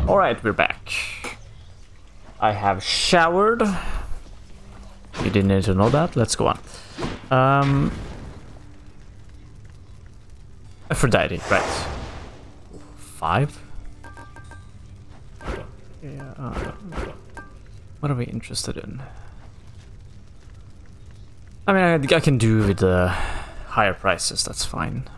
Alright, we're back. I have showered. You didn't need to know that. Let's go on. Aphrodite, right. 5? Yeah. What are we interested in? I mean, I can do with the higher prices, that's fine.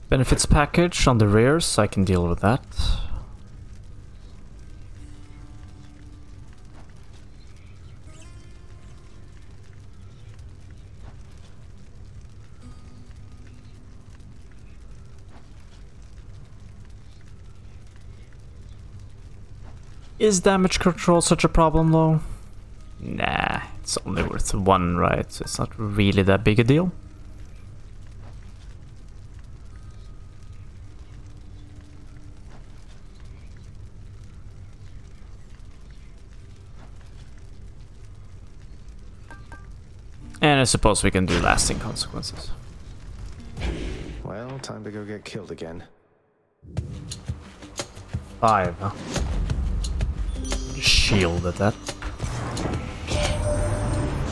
Benefits package on the rears, I can deal with that. Is damage control such a problem though? Nah, it's only worth 1, right? So it's not really that big a deal. And I suppose we can do lasting consequences. Well, time to go get killed again. 5, huh? Shield at that.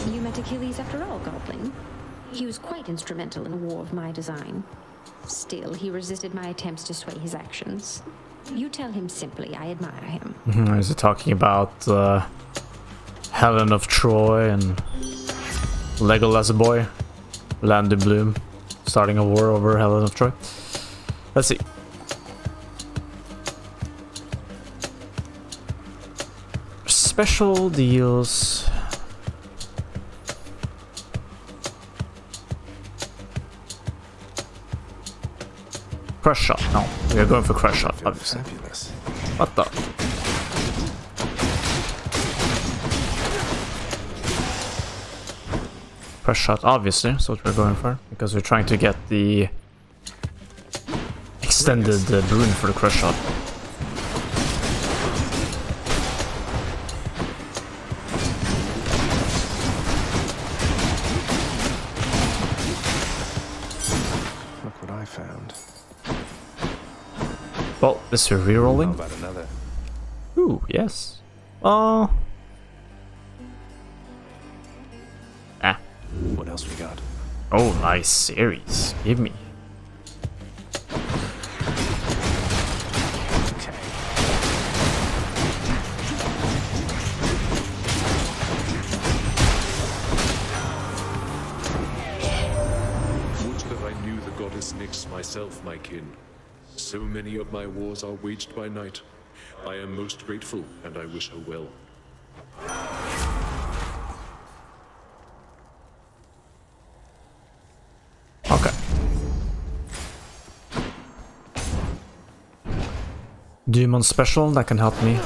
You met Achilles after all, Goblin. He was quite instrumental in a war of my design. Still, he resisted my attempts to sway his actions. You tell him simply I admire him. Is it talking about Helen of Troy and Legolas boy? Land in Bloom starting a war over Helen of Troy? Let's see. Special deals. Crush shot. No, we are going for crush shot, obviously. Fabulous. What the? Crush shot, obviously, that's what we're going for, because we're trying to get the extended boon for the crush shot. Well, this we're rerolling. How about another? Ooh, yes. Oh. What else we got? Oh, nice series. Give me. Okay. Would that I knew the goddess Nyx myself, my kin. So many of my wars are waged by night. I am most grateful, and I wish her well. Okay. Demon special, that can help me.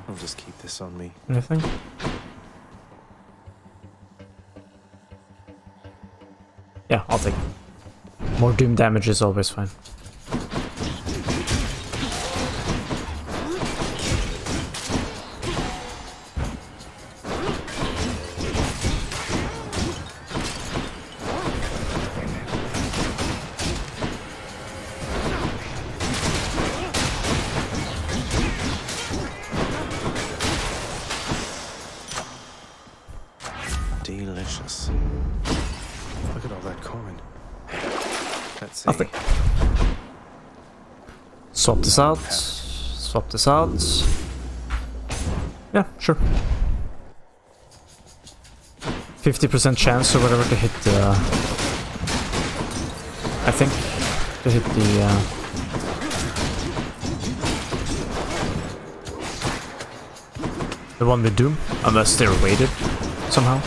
I'll just keep this on me. Anything? Yeah, I'll take it. More doom damage is always fine. Delicious. Look at all that coin. Let's see. Nothing. Swap this out. Swap this out. Yeah, sure. 50% chance or whatever to hit the... I think to hit the one with Doom, unless they're weighted somehow.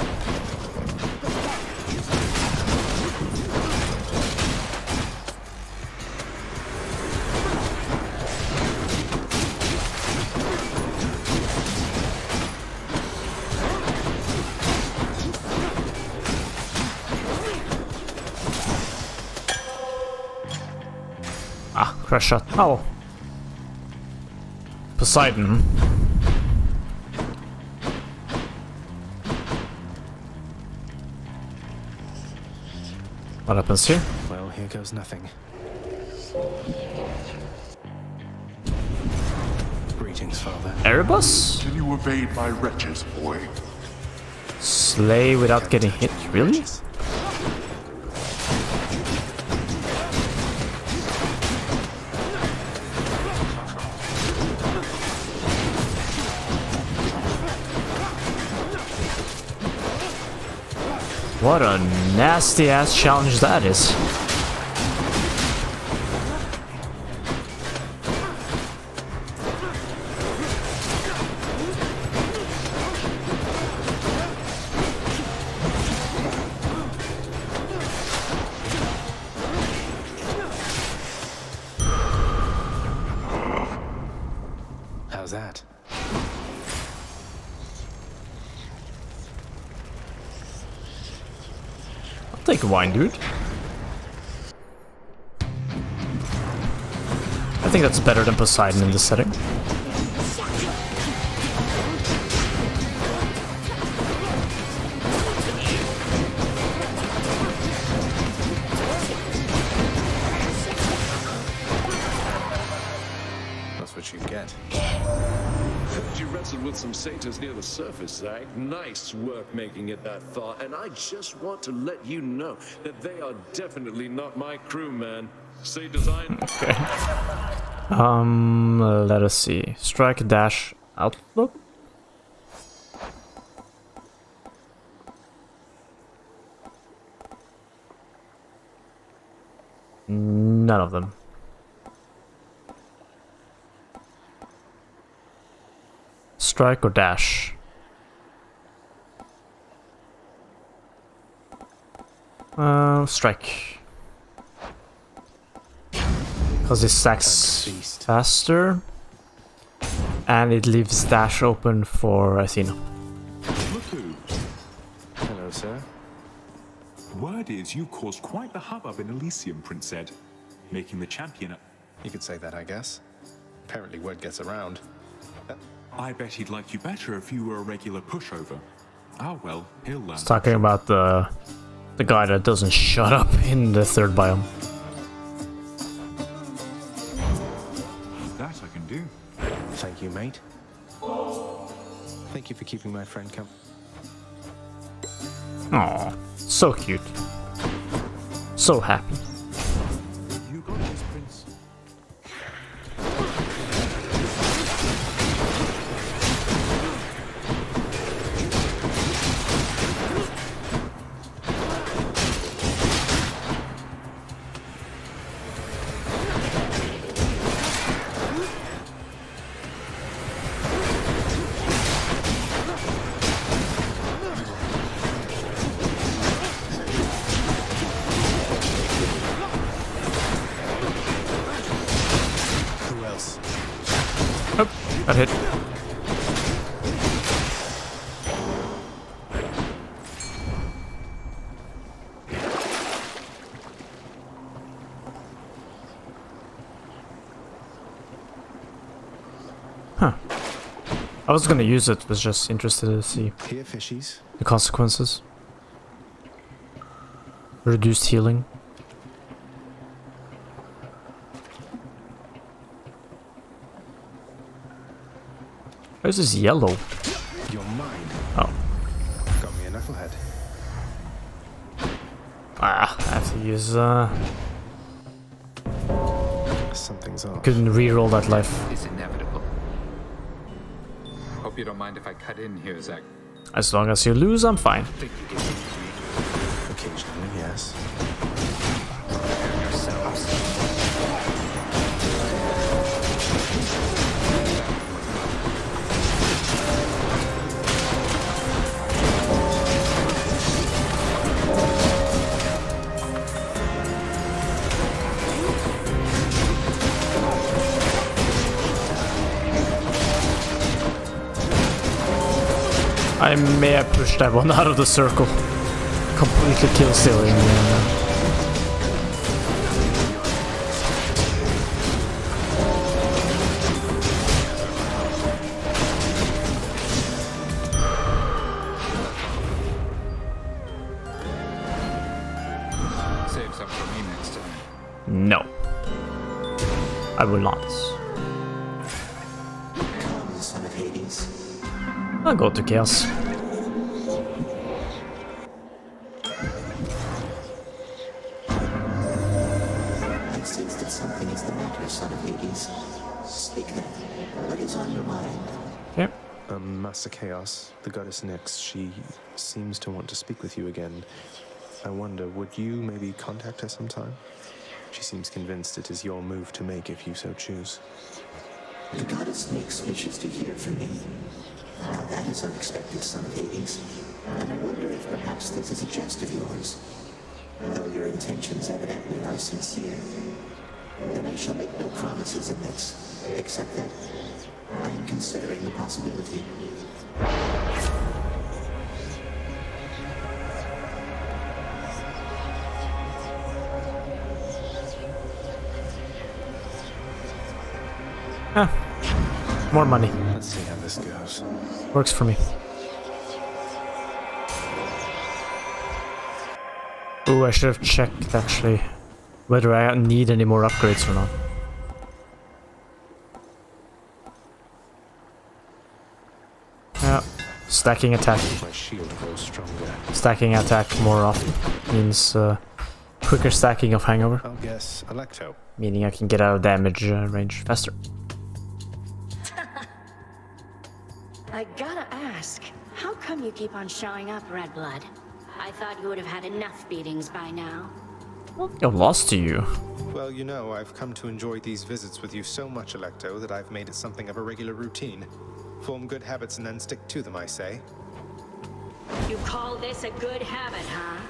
Crash shot. Oh. Poseidon. What happens here? Well, here goes nothing. Greetings, Father. Erebus? Till you evade my wretches, boy. Slay without getting hit, really? What a nasty ass challenge that is. How's that? Take a wine, dude. I think that's better than Poseidon in this setting. That's what you get. Heard you wrestled with some satyrs near the surface, Zach. Nice work making it that far, and I just want to let you know that they are definitely not my crew, man. Say design. Okay. Let us see. Strike, dash, outlook. None of them. Strike or dash? Strike. Because it stacks faster. And it leaves dash open for Athena. Look who. Hello, sir. Word is you caused quite the hubbub in Elysium, Prince Ed. Making the champion. You could say that, I guess. Apparently word gets around. I bet he'd like you better if you were a regular pushover. Ah well, he'll learn. It's talking about the guy that doesn't shut up in the third biome. That I can do. Thank you, mate. Thank you for keeping my friend company. Aw, so cute. So happy. You got this, Prince. That hit. Huh. I was gonna use it, was just interested to see Here, fishies. the consequences. Reduced healing. Why is this yellow? You're mine. Oh. Got me a knucklehead. Ah, I have to use Something's off. couldn't reroll that life. It's inevitable. Hope you don't mind if I cut in here, Zach. As long as you lose, I'm fine. Think you get me to Occasionally, yes. prepare yourselves. I may have pushed that one out of the circle. Completely kill stealing. Say, No. I will not. Come, son of Hades. I'll go to Chaos. I sense that something is the matter, son of Hades. Speak then. What is on your mind? Okay. Master Chaos, the goddess Nyx, she seems to want to speak with you again. I wonder, would you maybe contact her sometime? She seems convinced it is your move to make if you so choose. The goddess Nyx wishes to hear from me. That is unexpected, son of Hades. And I wonder if perhaps this is a jest of yours. Though your intentions evidently are sincere. Then I shall make no promises in this, except that I am considering the possibility. More money. Let's see how this goes. Works for me. Ooh, I should have checked actually whether I need any more upgrades or not. Yeah, stacking attack. My shield grows stronger. Stacking attack more often means quicker stacking of hangover, I'll guess Electo. meaning I can get out of damage range faster. I gotta ask, how come you keep on showing up, Red Blood? I thought you would have had enough beatings by now. I lost to you. Well, you know, I've come to enjoy these visits with you so much, Electo, that I've made it something of a regular routine. Form good habits and then stick to them, I say. You call this a good habit, huh?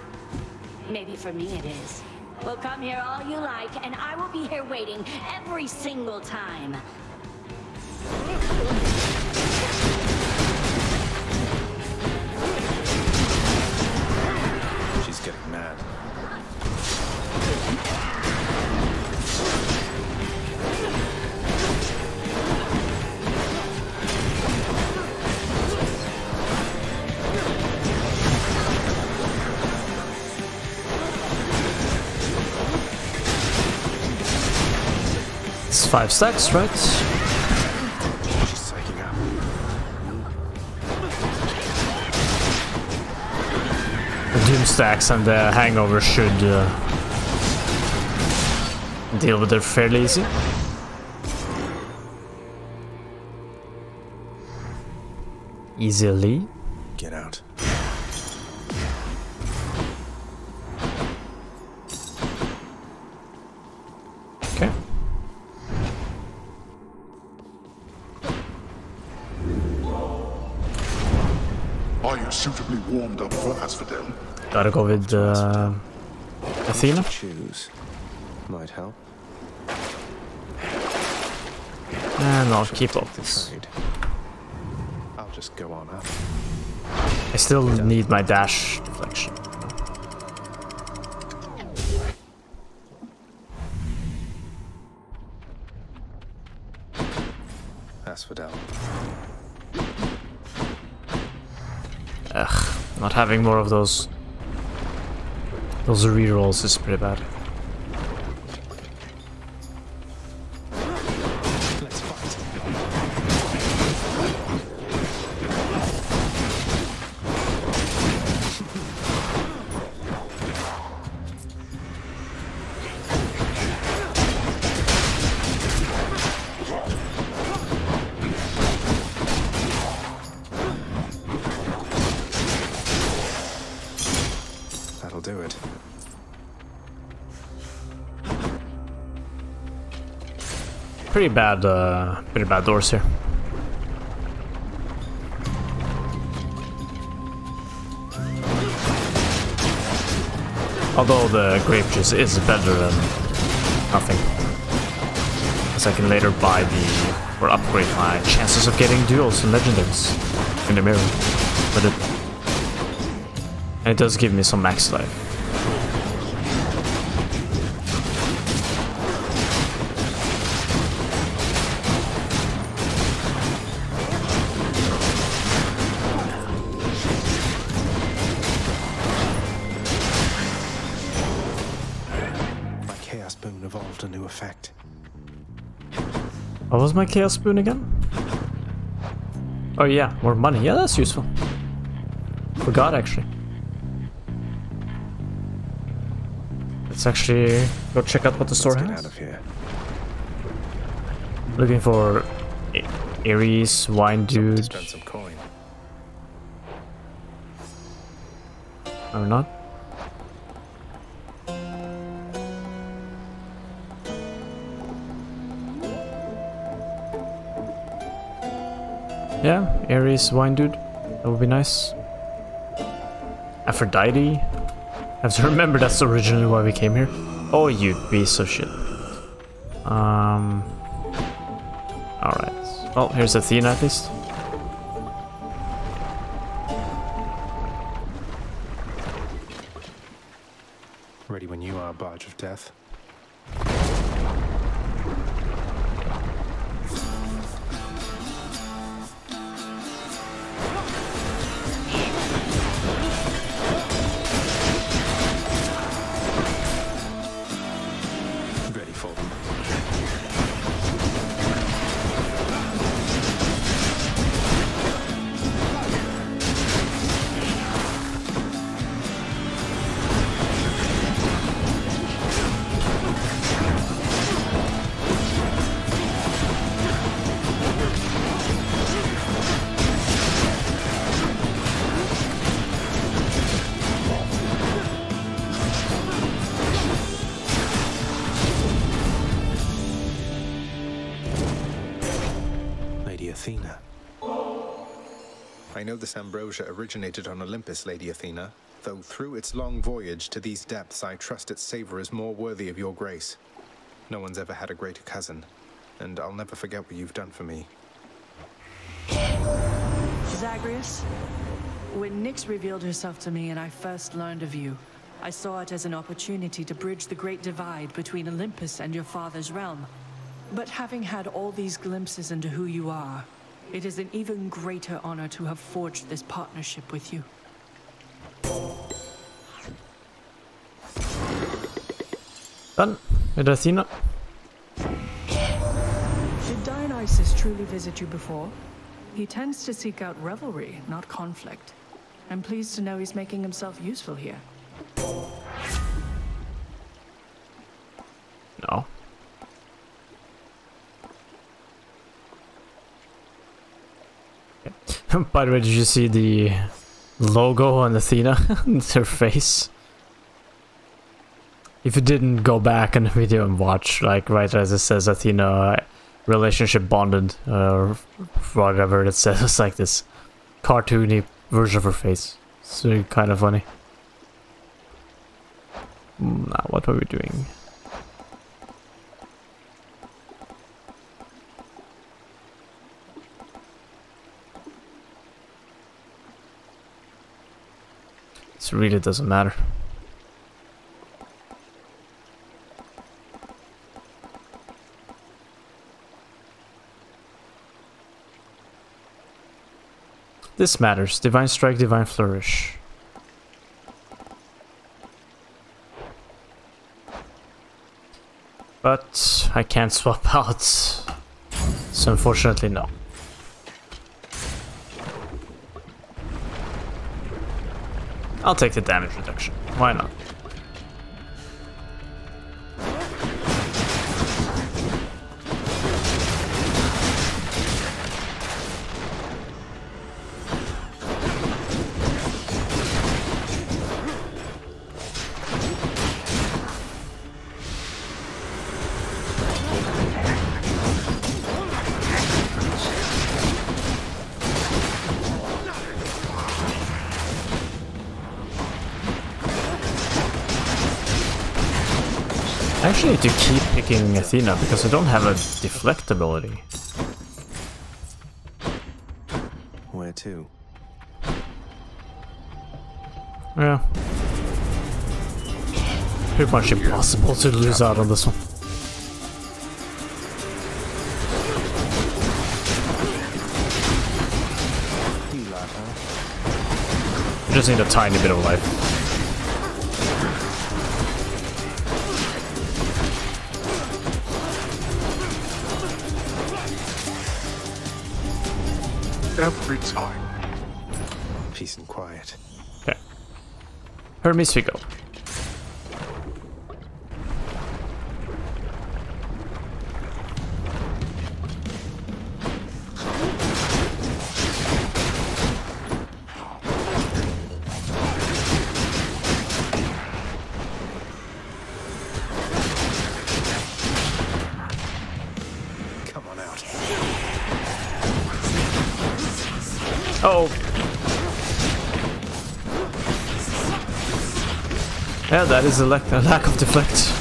Maybe for me it is. Well, come here all you like, and I will be here waiting every single time. She's getting mad. It's 5 stacks, right? She's psyching up. The Doom stacks and the hangover should deal with it fairly easy. Easily. Get out. Okay. Are you suitably warmed up for Asphodel? Gotta go with Athena. Choose. Might help. And I'll keep up this. Trade. I'll just go on up. I still need my dash deflection. Asphodel. Ugh, not having more of those rerolls is pretty bad. Let's fight. That'll do it. Pretty bad doors here. Although the grape juice is better than nothing, as I can later buy or upgrade my chances of getting duels and legendaries in the mirror. And it does give me some max life. My Chaos Boon evolved a new effect. What was my chaos spoon again? Oh yeah, more money. Yeah, that's useful. Forgot actually. Let's actually go check out what the store Let's has. get out of here. Looking for Ares, wine Someone to dude. spend some coin. Or not. Yeah, Ares, wine dude. That would be nice. Aphrodite. I have to remember that's originally why we came here. Oh, you piece of shit. Alright. Well, here's Athena at least. Ready when you are, Barge of Death. Ready for them. Lady Athena. I know this ambrosia originated on Olympus, Lady Athena, though through its long voyage to these depths I trust its savor is more worthy of your grace. No one's ever had a greater cousin, and I'll never forget what you've done for me. Zagreus, when Nyx revealed herself to me and I first learned of you, I saw it as an opportunity to bridge the great divide between Olympus and your father's realm. But having had all these glimpses into who you are, it is an even greater honor to have forged this partnership with you. Done with Athena. Did Dionysus truly visit you before? He tends to seek out revelry, not conflict. I'm pleased to know he's making himself useful here. No. By the way, did you see the logo on Athena? It's her face. If you didn't go back in the video and watch, like right as it says Athena relationship bonded, or whatever it says, it's like this cartoony version of her face. So kind of funny. Now, what were we doing? This really doesn't matter. This matters. Divine Strike, Divine Flourish. But I can't swap out, so unfortunately no. I'll take the damage reduction. Why not? I actually need to keep picking Athena because I don't have a deflect ability. Where to? Yeah. Pretty much impossible to lose out on this one. You just need a tiny bit of life. every time. Peace and quiet. Okay. Hermes we go. Oh. Yeah, that is a lack of deflect.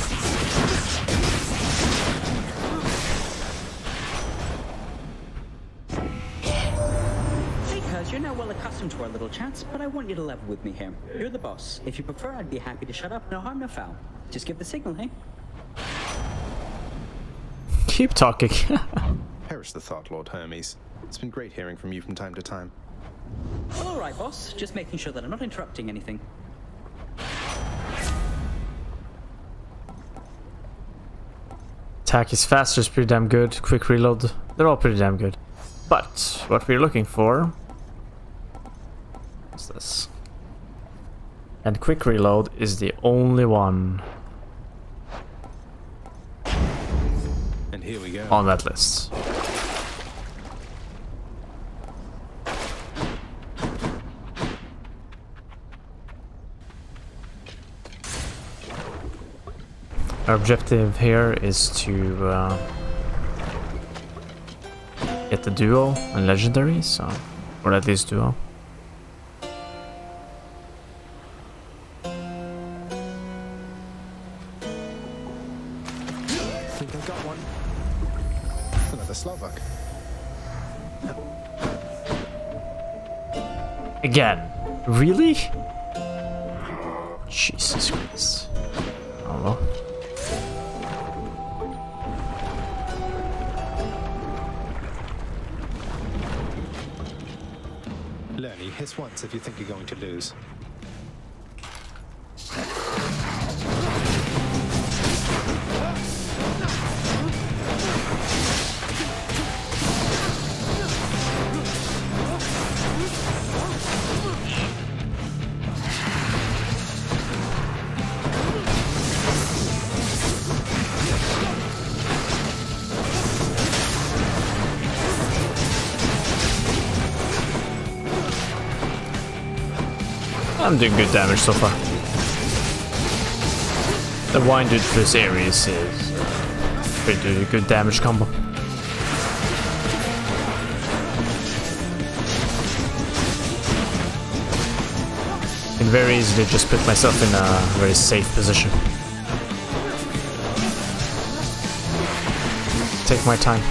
Hey, cuz, you're now well accustomed to our little chats, but I want you to level with me here. You're the boss. If you prefer, I'd be happy to shut up. No harm, no foul. Just give the signal, hey? Keep talking. Perish the thought, Lord Hermes. It's been great hearing from you from time to time. All right, boss. Just making sure that I'm not interrupting anything. Attack is faster, is pretty damn good. Quick reload, they're all pretty damn good. But what we're looking for is this. And quick reload is the only one And here we go. on that list. Our objective here is to get the duo and legendary, so, or at least duo. Think I got one. Another Slovak. Again, really? Jesus Christ. Oh well. Lerny, hiss once if you think you're going to lose. I'm doing good damage so far. The Wine Dude plus Ares is pretty good damage combo. Can very easily just put myself in a very safe position. Take my time.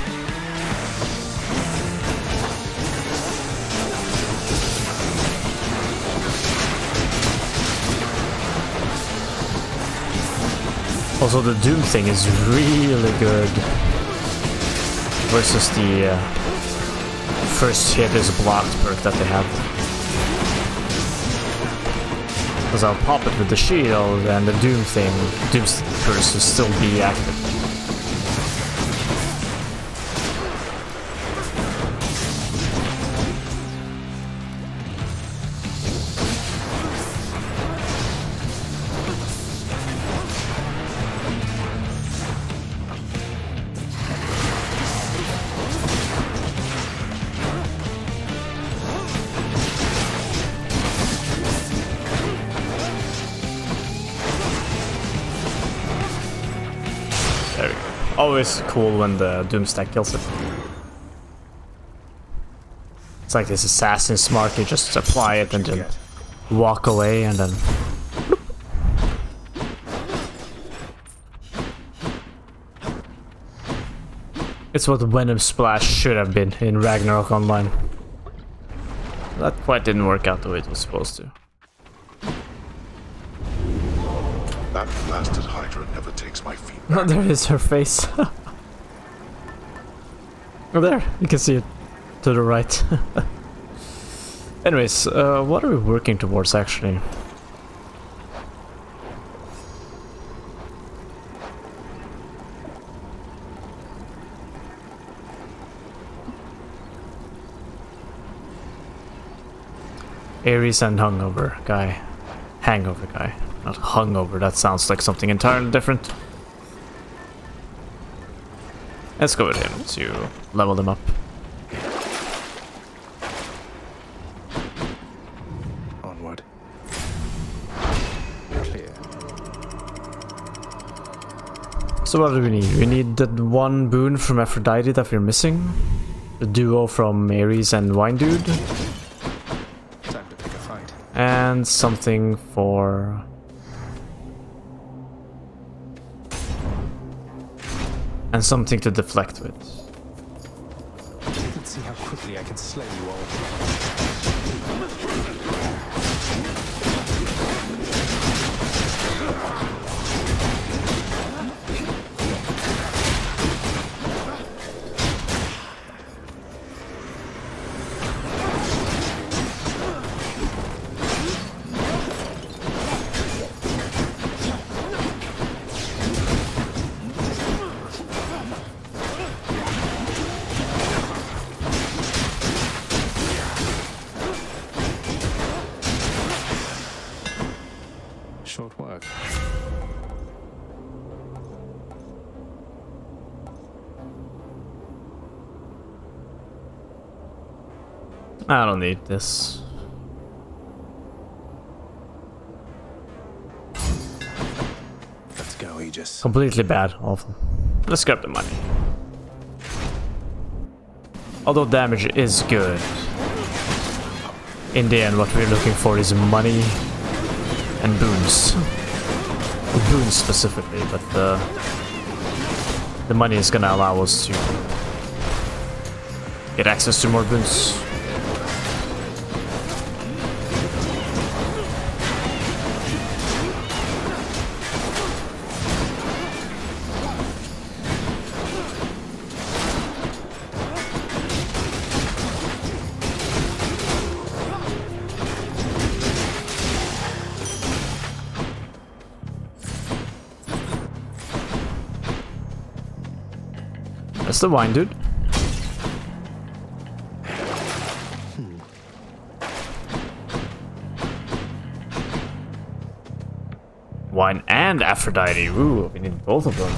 Also, the Doom thing is really good versus the first hit is blocked perk that they have. Because I'll pop it with the shield and the Doom thing, Doom's curse will still be active. Always cool when the Doom stack kills it. It's like this assassin smart, you just apply it and then walk away and then... It's what Venom Splash should have been in Ragnarok Online. That quite didn't work out the way it was supposed to. That blasted Hydra never takes my feet. Oh, there is her face. Oh, there, you can see it to the right. Anyways, what are we working towards actually? Aries and hungover guy. Hangover guy. Not hungover, that sounds like something entirely different. Let's go with him to level them up. Onward. Clear. So what do we need? We need that one boon from Aphrodite that we're missing. The duo from Aries and Wine Dude. Time to pick a fight. And something for... and something to deflect with. Let's see how quickly I can slay you all. Short work. I don't need this. Let's go, Aegis. Completely bad, awful. Let's grab the money. Although damage is good. In the end, what we're looking for is money and boons. Boons specifically, but the money is gonna allow us to get access to more boons. That's the Wine Dude. Wine and Aphrodite. Ooh, we need both of them.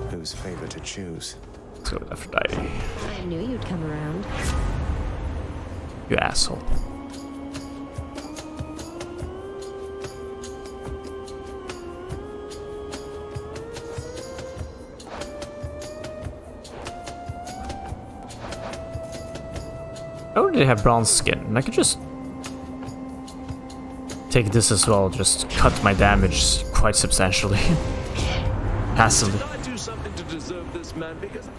Whose favor to choose? Let's go with Aphrodite. I knew you'd come around. You asshole. I already have bronze skin. I could just take this as well, just cut my damage quite substantially. Passively. Did I do something to deserve this, man? Because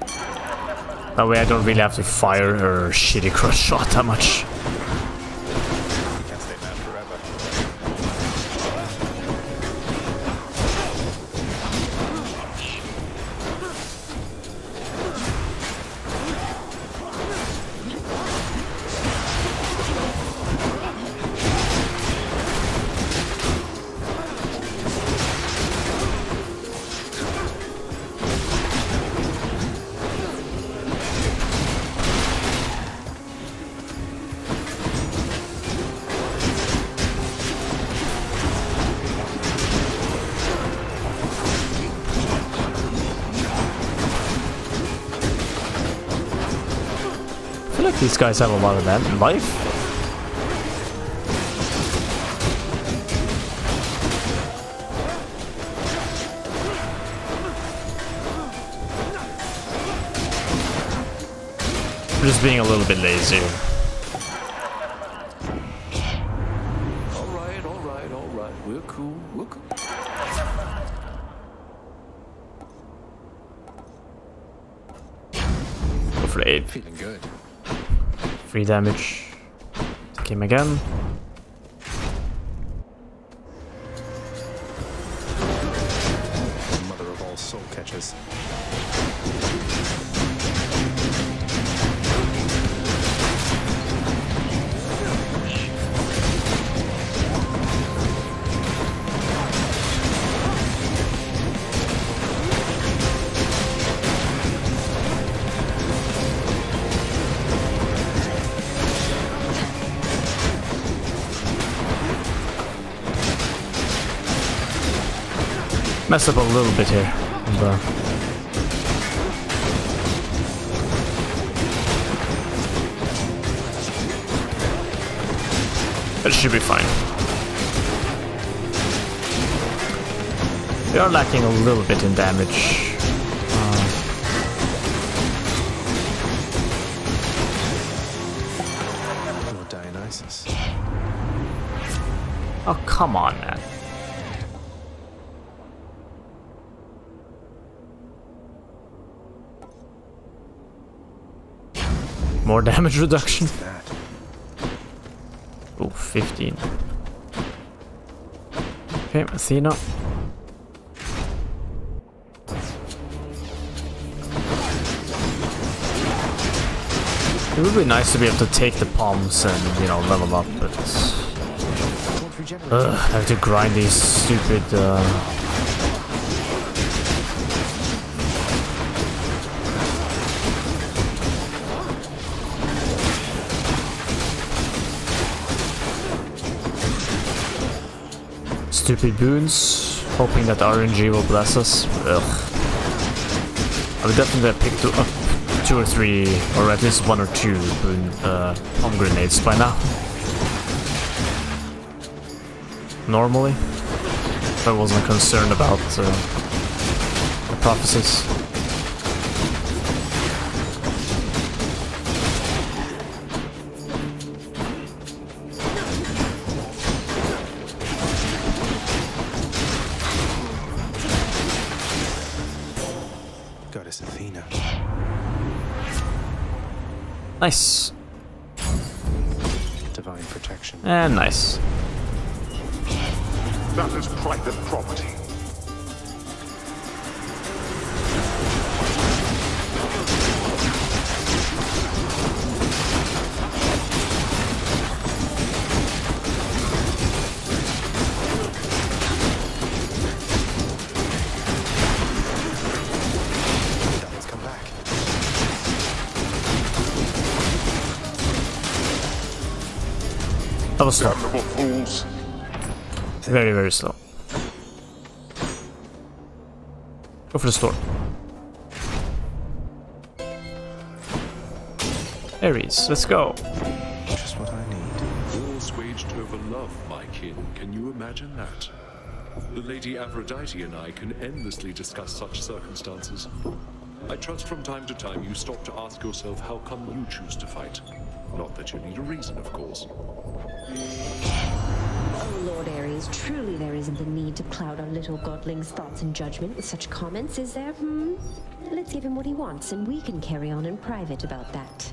That way I don't really have to fire her shitty crush shot that much. You can't stay mad forever. I feel like these guys have a lot of that in life. I'm just being a little bit lazy. all right. We're cool. Go for the 8. Feeling good. 3 damage. Take him again. Mother of all soul catchers. Messed up a little bit here. And, it should be fine. We are lacking a little bit in damage. Lord Dionysus. Oh, come on, man. More damage reduction. Oh, 15. Okay, Athena. It would be nice to be able to take the palms and, you know, level up, but I have to grind these stupid stupid boons, hoping that RNG will bless us. Ugh. I would definitely pick up 2 or 3, or at least 1 or 2 boon, palm grenades by now. Normally, if I wasn't concerned about the prophecies. Goddess Athena. Nice. Divine protection. And nice. That is private property. Let's come back. That was slow. Damnable fools. Very, very slow. Go for the store. Ares, let's go. Just what I need. Wars waged over love, my kin. Can you imagine that? The Lady Aphrodite and I can endlessly discuss such circumstances. I trust from time to time you stop to ask yourself how come you choose to fight. Not that you need a reason, of course. Oh, Lord Ares, truly there isn't the need to cloud our little godling's thoughts and judgment with such comments, is there? Let's give him what he wants, and we can carry on in private about that.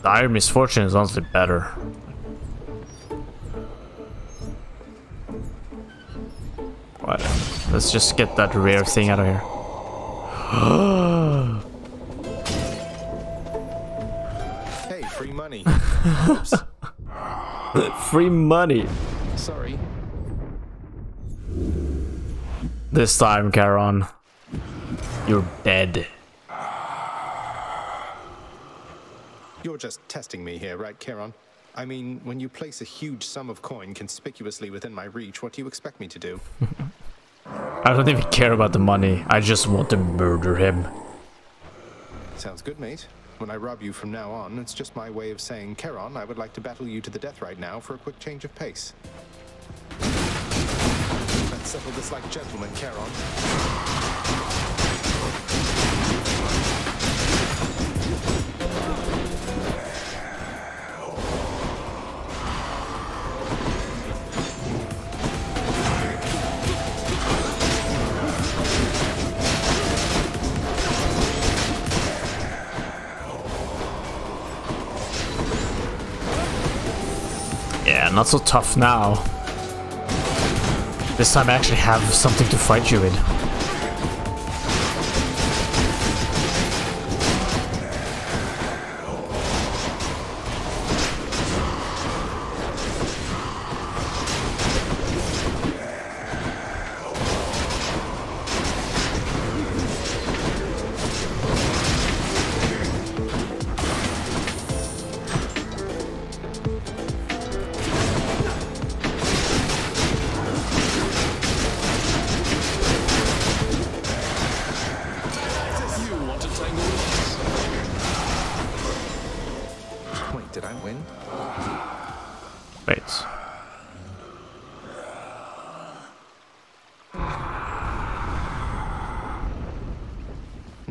Dire Misfortune is honestly better. Right, let's just get that rare thing out of here. Hey, free money. Free money. Sorry. This time, Charon, you're dead. You're just testing me here, right, Charon? I mean, when you place a huge sum of coin conspicuously within my reach, what do you expect me to do? I don't even care about the money. I just want to murder him. Sounds good, mate. When I rob you from now on, it's just my way of saying, Charon, I would like to battle you to the death right now for a quick change of pace. Let's settle this like gentlemen, Charon. Yeah, not so tough now. This time I actually have something to fight you with.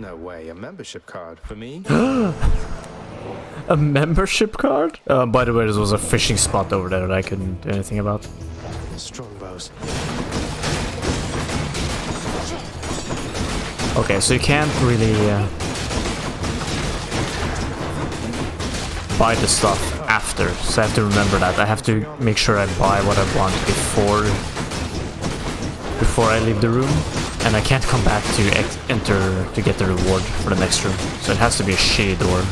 No way, a membership card for me? A membership card? By the way, this was a fishing spot over there that I couldn't do anything about. Strongbows. Okay, so you can't really buy the stuff after, so I have to remember that. I have to make sure I buy what I want before I leave the room, and I can't come back to enter to get the reward for the next room, so it has to be a shady door.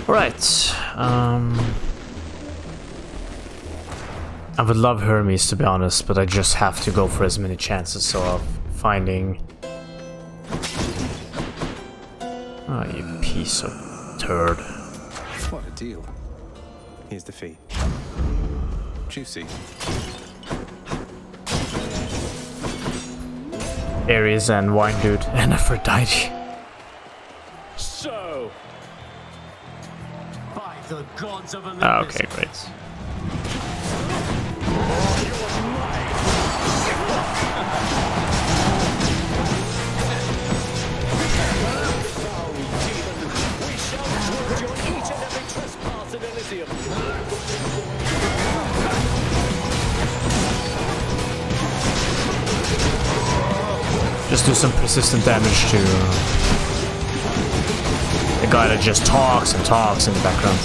Right. I would love Hermes, to be honest, but I just have to go for as many chances of finding... Oh, you piece of turd. What a deal. Here's the fee. Juicy. Ares and Wine Dude and Aphrodite. So, by the gods of Olympus. Oh, okay, great. Just do some persistent damage to the guy that just talks and talks in the background.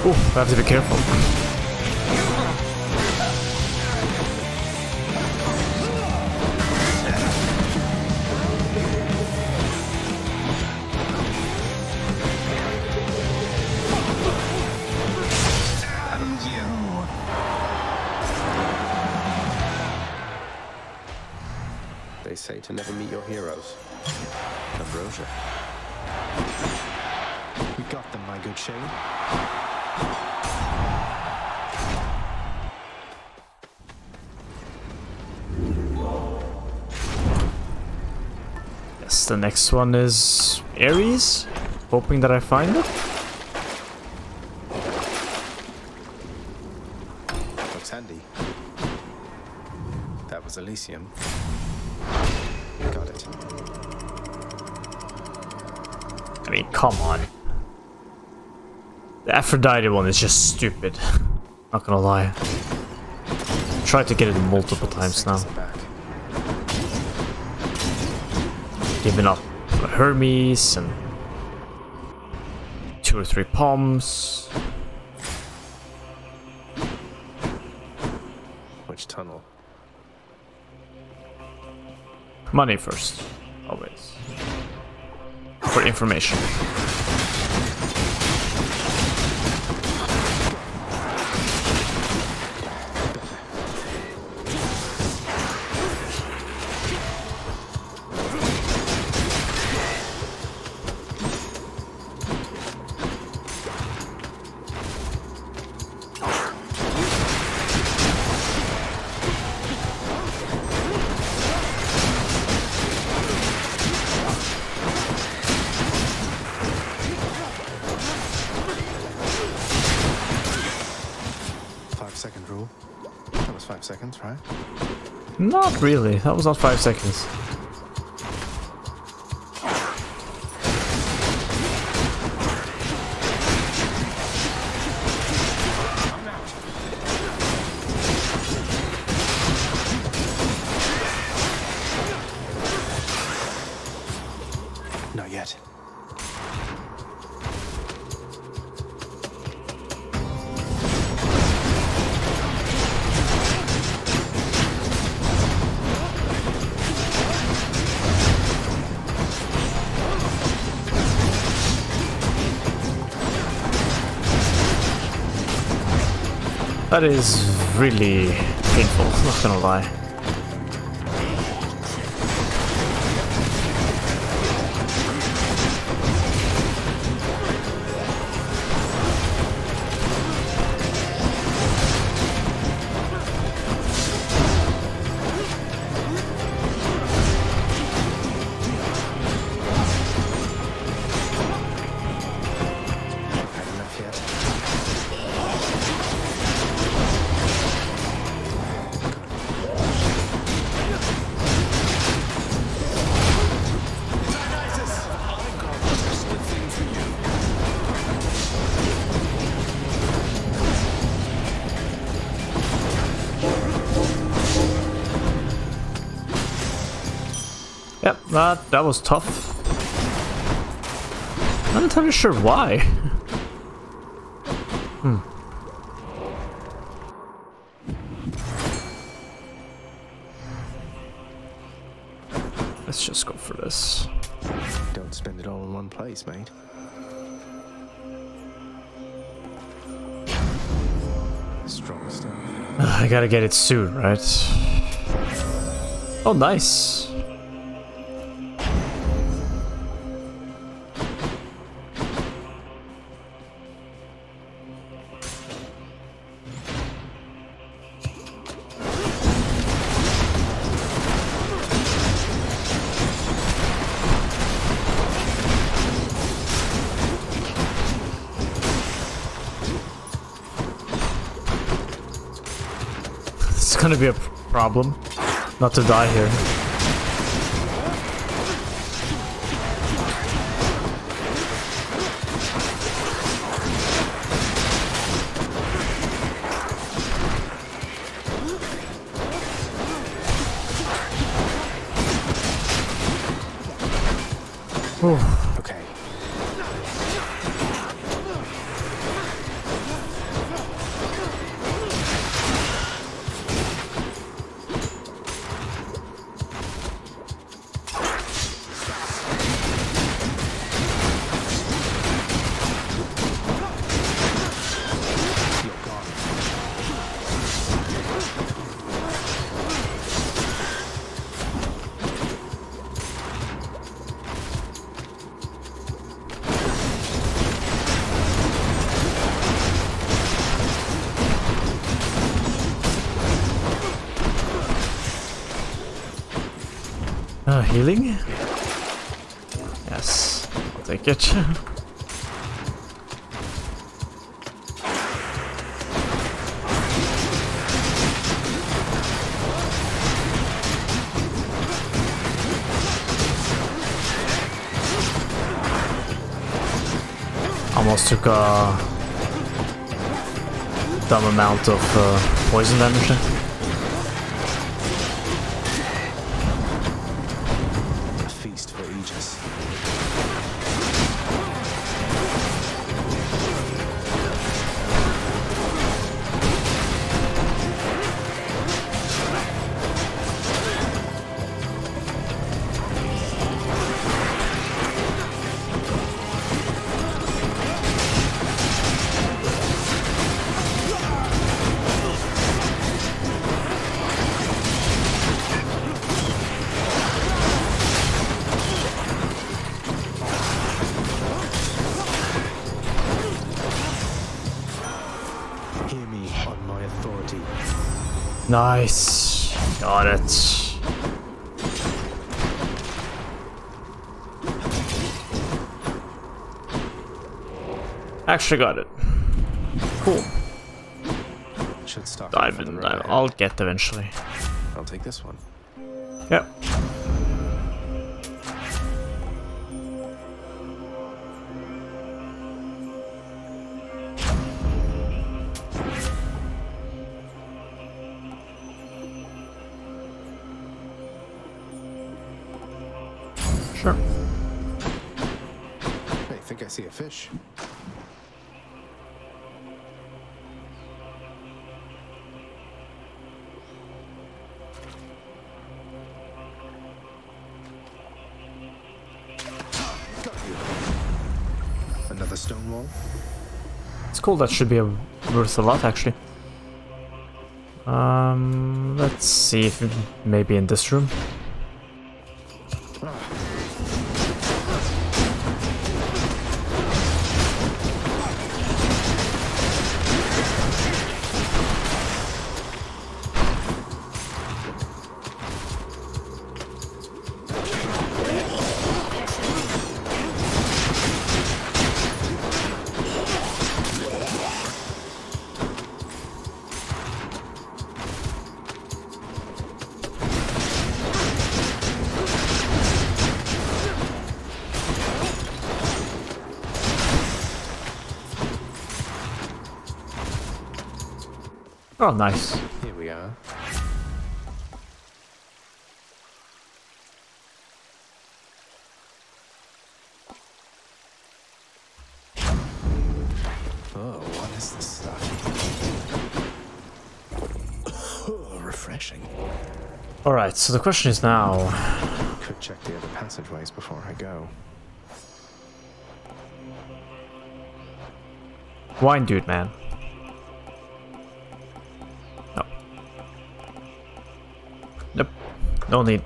Oh, I have to be careful. They say to never meet your heroes. Ambrosia. We got them, my good shade. Yes, the next one is Ares. Hoping that I find it. Looks handy. That was Elysium. Got it. I mean, come on. The Aphrodite one is just stupid. Not gonna lie. Tried to get it multiple times now. Giving up Hermes and 2 2 or 3 palms. Which tunnel? Money first, always. For information. That was 5 seconds, right? Not really. That was not 5 seconds. Not yet. That is really painful, not gonna lie. Yep, that was tough. Not entirely sure why. Let's just go for this. Don't spend it all in one place, mate. Strong stuff. I gotta get it soon, right? Oh, nice. It's gonna be a problem not to die here. Okay. Healing? Yes, I'll take it. Almost took a dumb amount of poison damage there. Nice. Got it. Actually got it. Cool. Should stop. I'll get eventually. I'll take this one. Yep. Sure. I think I see a fish. Got you. Another stone wall? It's cool, that should be worth a lot actually. Let's see if it maybe in this room. Oh, nice. Here we are. Oh, what is this stuff? Oh, refreshing. Alright, so the question is now... Could check the other passageways before I go. Wine dude, man. Nope. No need.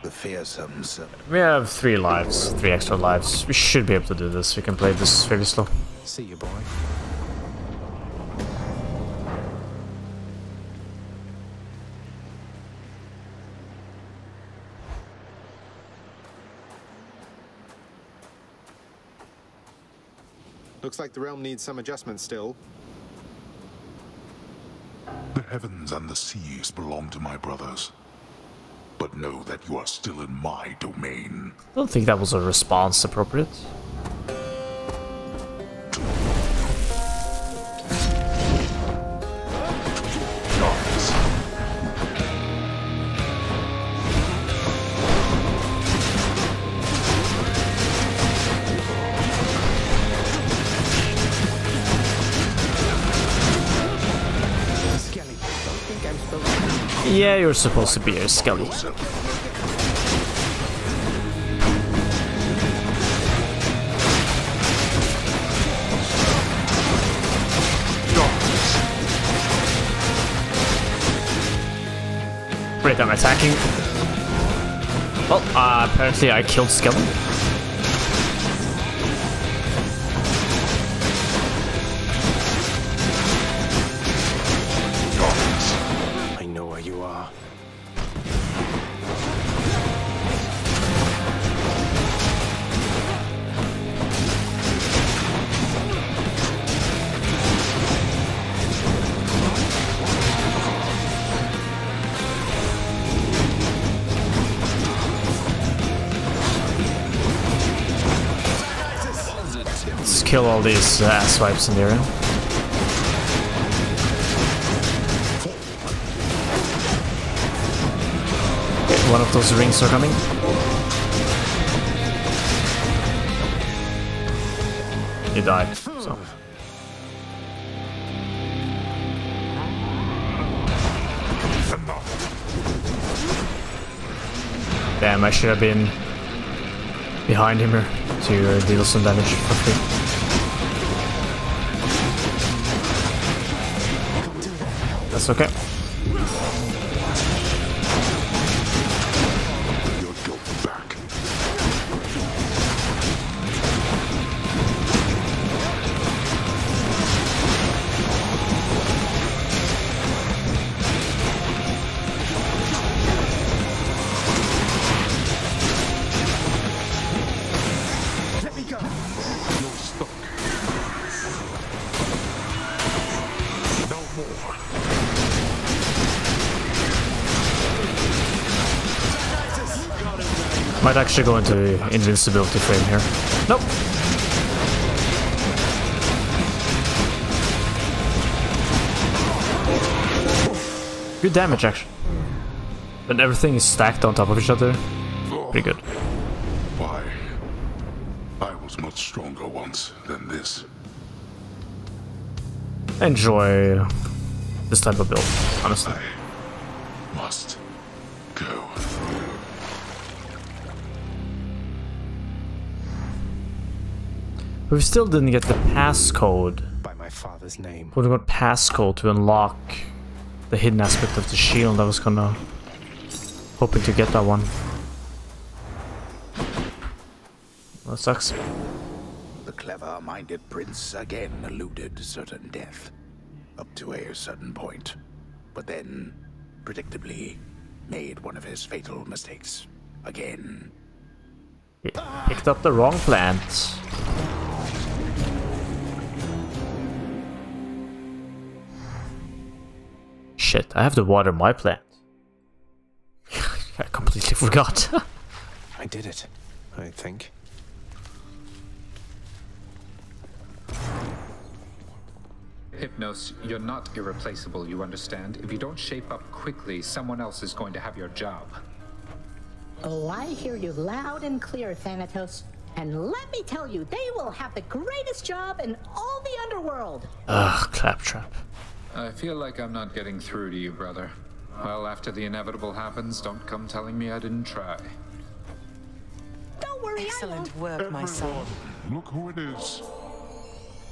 The fearsome servant. We have 3 lives, 3 extra lives. We should be able to do this. We can play this fairly slow. See you, boy. Looks like the realm needs some adjustment still. The heavens and the seas belong to my brothers. But know that you are still in my domain. I don't think that was a response appropriate. Yeah, you're supposed to be a Skelly. Great, I'm attacking. Well, apparently I killed Skelly. Kill all these ass wipes in the area. Okay, one of those rings are coming. He died, so. Damn, I should have been behind him here to deal some damage for free. That's okay. Your guilt back. Might actually go into invincibility frame here. Nope. Good damage, actually. And everything is stacked on top of each other. Pretty good. Why? I was much stronger once than this. I enjoy this type of build, honestly. I must go. But we still didn't get the passcode. By my father's name. We got passcode to unlock the hidden aspect of the shield. I was gonna hoping to get that one. That sucks. The clever-minded prince again eluded certain death, up to a certain point, but then, predictably, made one of his fatal mistakes again. He picked up the wrong plant. Shit, I have to water my plant. I completely forgot. I did it, I think. Hypnos, you're not irreplaceable, you understand? If you don't shape up quickly, someone else is going to have your job. Oh, I hear you loud and clear, Thanatos. And let me tell you, they will have the greatest job in all the Underworld. Ugh, claptrap. I feel like I'm not getting through to you, brother. Well, after the inevitable happens, don't come telling me I didn't try. Don't worry, Excellent work, my son. Look who it is.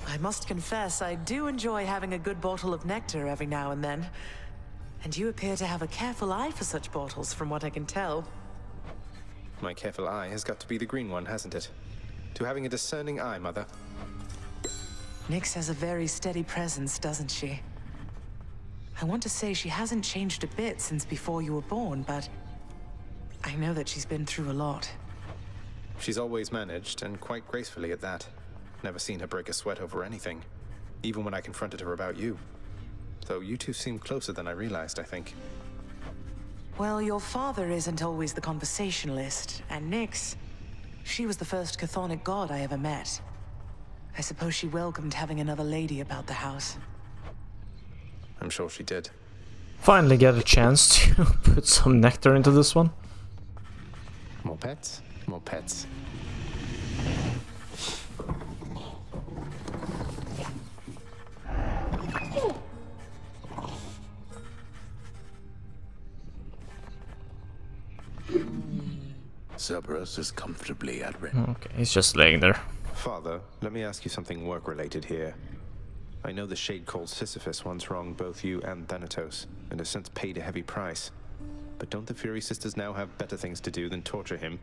I must confess, I do enjoy having a good bottle of nectar every now and then. And you appear to have a careful eye for such bottles, from what I can tell. My careful eye has got to be the green one, hasn't it? To having a discerning eye, Mother. Nyx has a very steady presence, doesn't she? I want to say she hasn't changed a bit since before you were born, but I know that she's been through a lot. She's always managed, and quite gracefully at that. Never seen her break a sweat over anything, even when I confronted her about you. Though you two seem closer than I realized, I think. Well, your father isn't always the conversationalist, and Nyx, she was the first chthonic god I ever met. I suppose she welcomed having another lady about the house. I'm sure she did. Finally get a chance to put some nectar into this one. More pets? More pets. Cerberus is comfortably at rest. Okay, he's just laying there. Father, let me ask you something work-related here. I know the Shade called Sisyphus once wronged both you and Thanatos, and has since paid a heavy price. But don't the Fury Sisters now have better things to do than torture him?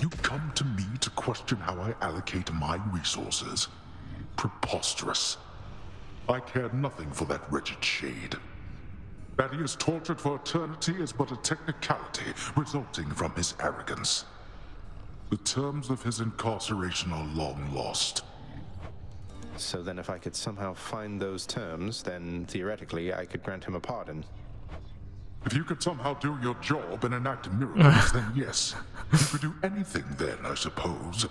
You come to me to question how I allocate my resources. Preposterous. I care nothing for that wretched Shade. That he is tortured for eternity is but a technicality resulting from his arrogance. The terms of his incarceration are long lost. So then if I could somehow find those terms, then theoretically I could grant him a pardon. If you could somehow do your job and enact miracles, then yes. You could do anything then, I suppose.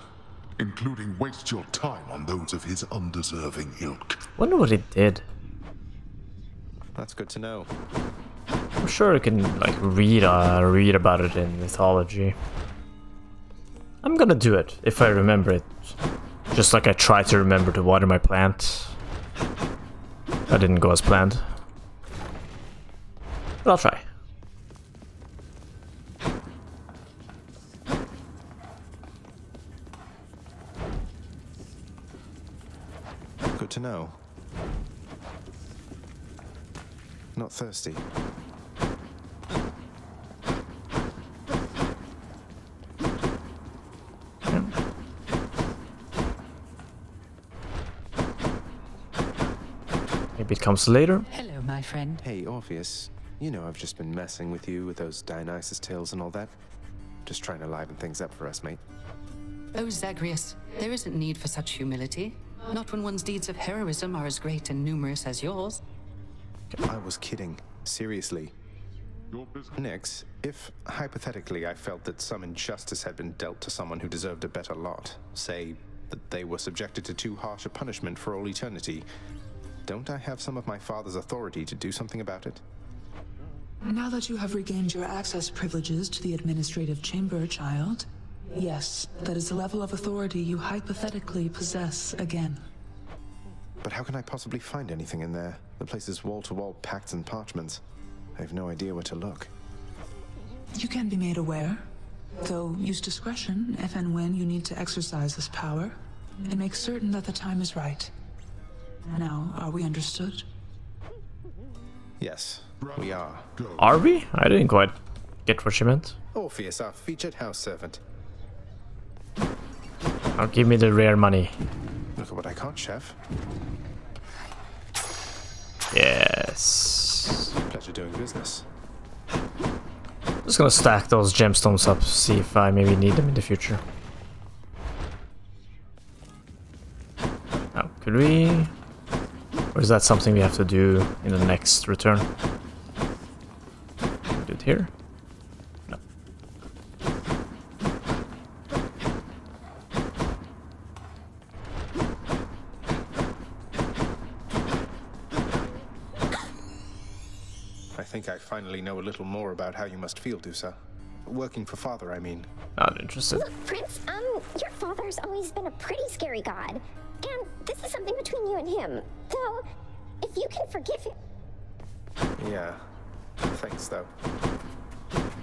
Including waste your time on those of his undeserving ilk. Wonder what he did. That's good to know. I'm sure you can like read about it in Mythology. I'm gonna do it if I remember it. Just like I tried to remember to water my plant. That didn't go as planned. But I'll try. Good to know. Not thirsty. Maybe it comes later. Hello, my friend. Hey, Orpheus. You know I've just been messing with you with those Dionysus tales and all that. Just trying to liven things up for us, mate. Oh, Zagreus, there isn't need for such humility. Not when one's deeds of heroism are as great and numerous as yours. I was kidding. Seriously. Nix, if hypothetically I felt that some injustice had been dealt to someone who deserved a better lot, say that they were subjected to too harsh a punishment for all eternity, don't I have some of my father's authority to do something about it? Now that you have regained your access privileges to the administrative chamber, child, yes, that is the level of authority you hypothetically possess again. But how can I possibly find anything in there? The place is wall-to-wall pacts and parchments. I have no idea where to look. You can be made aware, though use discretion if and when you need to exercise this power, and make certain that the time is right. Now, are we understood? Yes, we are. Are we? I didn't quite get what she meant. Orpheus, our featured house servant. Now give me the rare money. Look at what I caught, chef. Yes. Pleasure doing business. Just gonna stack those gemstones up, see if I maybe need them in the future. Oh, could we? Or is that something we have to do in the next return? Do it here? No. I think I finally know a little more about how you must feel, Dusa. Working for father, I mean. Not interested. Look, Prince, your father's always been a pretty scary god. And this is something between you and him. So, if you can forgive him... Yeah. Thanks, though.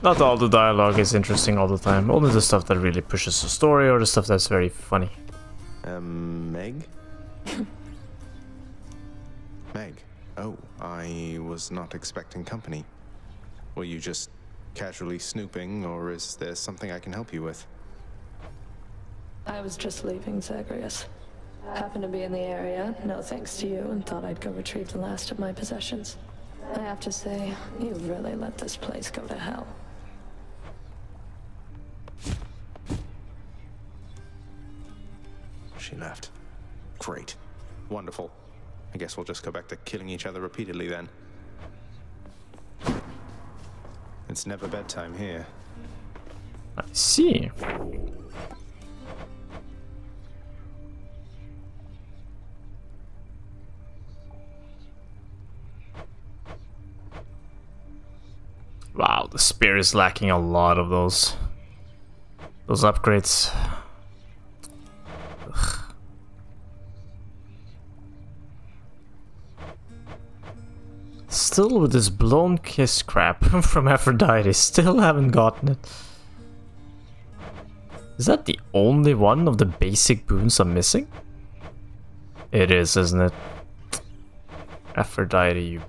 Not all the dialogue is interesting all the time. Only the stuff that really pushes the story or the stuff that's very funny. Meg? Meg. Oh, I was not expecting company. Were you just casually snooping, or is there something I can help you with? I was just leaving, Zagreus. Happened to be in the area, no thanks to you, and thought I'd go retrieve the last of my possessions. I have to say, you really let this place go to hell. She left. Great. Wonderful. I guess we'll just go back to killing each other repeatedly then. It's never bedtime here. I see. Wow, the spear is lacking a lot of those upgrades. Ugh. Still with this blown kiss crap from Aphrodite, still haven't gotten it. Is that the only one of the basic boons I'm missing? It is, isn't it? Aphrodite, you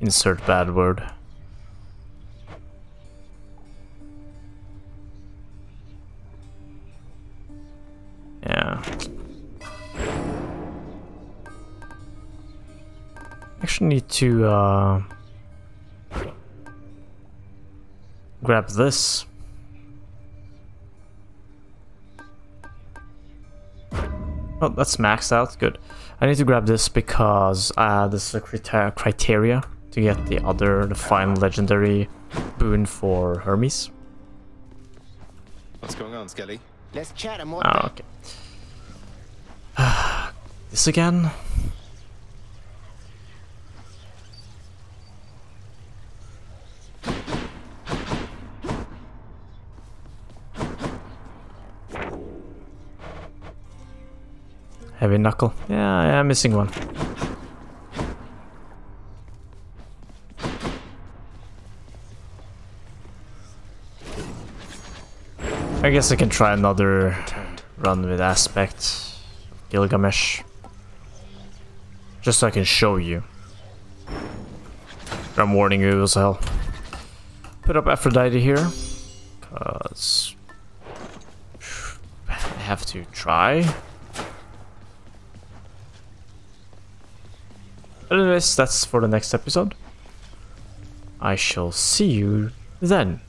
insert bad word. Yeah. Actually need to grab this. Oh, that's maxed out. Good. I need to grab this because this is a criteria to get the final legendary boon for Hermes. What's going on, Skelly? Let's chat more. Oh, okay. This again? Heavy knuckle. Yeah, I'm missing one. I guess I can try another run with aspect Gilgamesh. Just so I can show you. I'm warning you as hell. Put up Aphrodite here. Cause I have to try. Anyways, that's for the next episode. I shall see you then.